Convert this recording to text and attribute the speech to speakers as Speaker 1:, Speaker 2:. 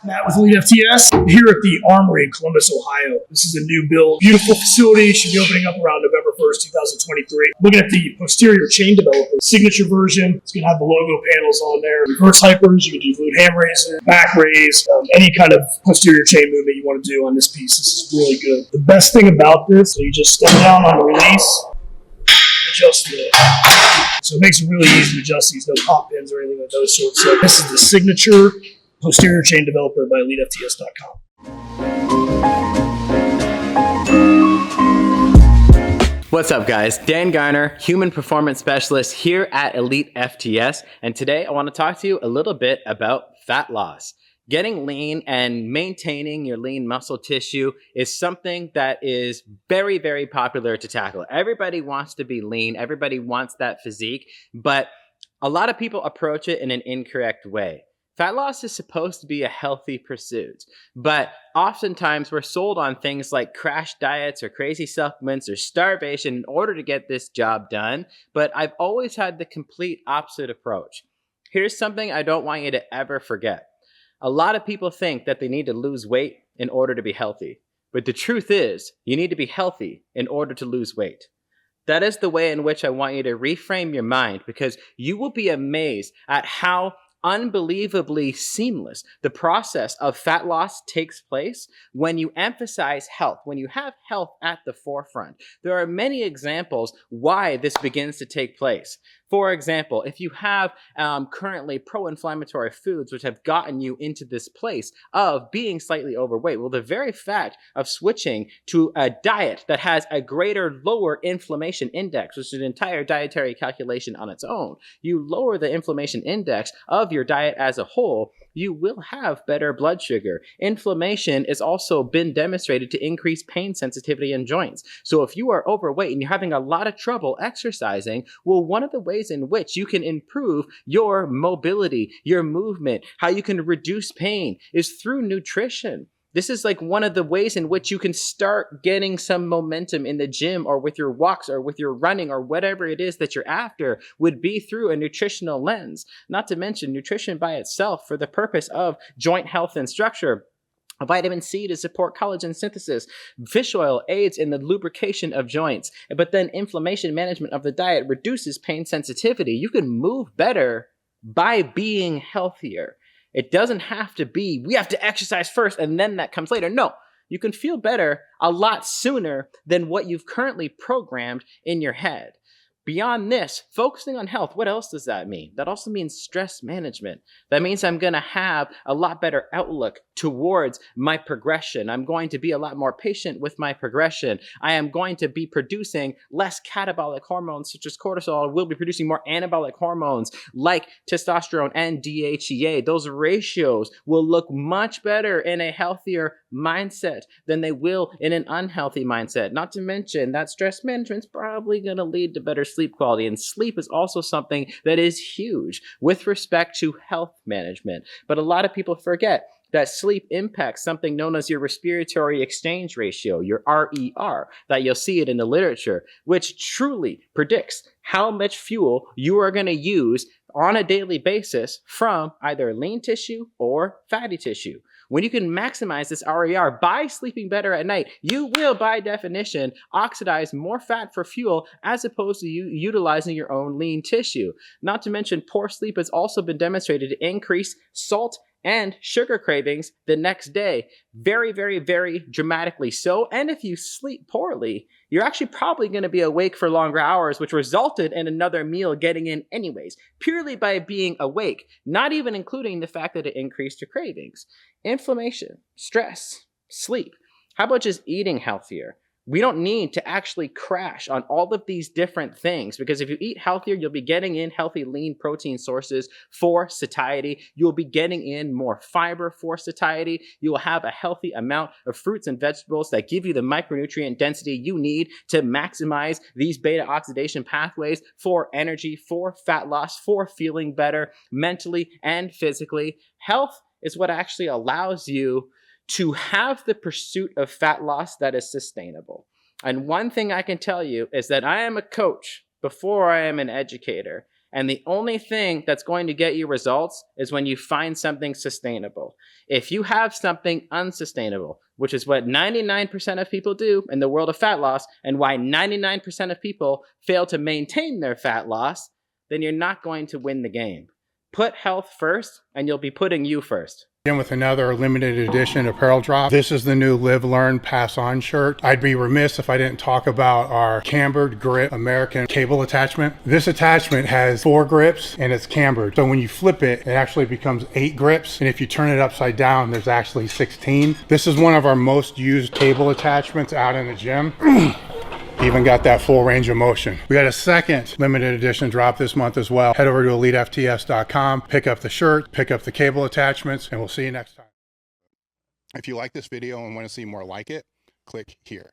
Speaker 1: Matt with Elite FTS here at the Armory in Columbus, Ohio. This is a new build, beautiful facility. Should be opening up around November 1st, 2023. Looking at the posterior chain developer signature version. It's going to have the logo panels on there. Reverse hypers, you can do glute ham raiser, back raise, any kind of posterior chain movement you want to do on this piece. This is really good. The best thing about this, so you just step down on the release, adjust it. So it makes it really easy to adjust these, no pop pins or anything of those sorts. So this is the signature posterior chain developer by elitefts.com.
Speaker 2: What's up, guys? Dan Garner, Human Performance Specialist here at Elite FTS, and today I want to talk to you a little bit about fat loss. Getting lean and maintaining your lean muscle tissue is something that is very, very popular to tackle. Everybody wants to be lean, everybody wants that physique, but a lot of people approach it in an incorrect way. Fat loss is supposed to be a healthy pursuit, but oftentimes we're sold on things like crash diets or crazy supplements or starvation in order to get this job done, but I've always had the complete opposite approach. Here's something I don't want you to ever forget. A lot of people think that they need to lose weight in order to be healthy, but the truth is you need to be healthy in order to lose weight. That is the way in which I want you to reframe your mind, because you will be amazed at how unbelievably seamless the process of fat loss takes place when you emphasize health, when you have health at the forefront. There are many examples why this begins to take place. For example, if you have currently pro-inflammatory foods which have gotten you into this place of being slightly overweight, well, the very fact of switching to a diet that has a greater lower inflammation index, which is an entire dietary calculation on its own, you lower the inflammation index of your diet as a whole, you will have better blood sugar. Inflammation has also been demonstrated to increase pain sensitivity in joints. So if you are overweight and you're having a lot of trouble exercising, well, one of the ways in which you can improve your mobility, your movement, how you can reduce pain is through nutrition. This is like one of the ways in which you can start getting some momentum in the gym or with your walks or with your running or whatever it is that you're after would be through a nutritional lens. Not to mention nutrition by itself for the purpose of joint health and structure. Vitamin C to support collagen synthesis. Fish oil aids in the lubrication of joints. But then inflammation management of the diet reduces pain sensitivity. You can move better by being healthier. It doesn't have to be, we have to exercise first and then that comes later. No, you can feel better a lot sooner than what you've currently programmed in your head. Beyond this, focusing on health, what else does that mean? That also means stress management. That means I'm going to have a lot better outlook towards my progression. I'm going to be a lot more patient with my progression. I am going to be producing less catabolic hormones such as cortisol. We'll be producing more anabolic hormones like testosterone and DHEA. Those ratios will look much better in a healthier mindset than they will in an unhealthy mindset. Not to mention that stress management is probably going to lead to better sleep quality, and sleep is also something that is huge with respect to health management. But a lot of people forget that sleep impacts something known as your respiratory exchange ratio, your RER, that you'll see it in the literature, which truly predicts how much fuel you are going to use on a daily basis from either lean tissue or fatty tissue. When you can maximize this RER by sleeping better at night, you will, by definition, oxidize more fat for fuel as opposed to you utilizing your own lean tissue. Not to mention, poor sleep has also been demonstrated to increase salt and sugar cravings the next day. Very, very, very dramatically so. And if you sleep poorly, you're actually probably going to be awake for longer hours, which resulted in another meal getting in anyways, purely by being awake, not even including the fact that it increased your cravings. Inflammation, stress, sleep. How about just eating healthier? We don't need to actually crash on all of these different things, because if you eat healthier, you'll be getting in healthy lean protein sources for satiety. You'll be getting in more fiber for satiety. You will have a healthy amount of fruits and vegetables that give you the micronutrient density you need to maximize these beta oxidation pathways for energy, for fat loss, for feeling better mentally and physically. Health is what actually allows you to have the pursuit of fat loss that is sustainable. And one thing I can tell you is that I am a coach before I am an educator. And the only thing that's going to get you results is when you find something sustainable. If you have something unsustainable, which is what 99% of people do in the world of fat loss, and why 99% of people fail to maintain their fat loss, then you're not going to win the game. Put health first, and you'll be putting you first.
Speaker 3: In with another limited edition apparel drop. This is the new Live, Learn, Pass On shirt. I'd be remiss if I didn't talk about our cambered grip American cable attachment. This attachment has 4 grips and it's cambered. So when you flip it, it actually becomes 8 grips. And if you turn it upside down, there's actually 16. This is one of our most used cable attachments out in the gym. Even got that full range of motion. We got a second limited edition drop this month as well. Head over to elitefts.com, pick up the shirt, pick up the cable attachments, and we'll see you next time. If you like this video and want to see more like it, click here.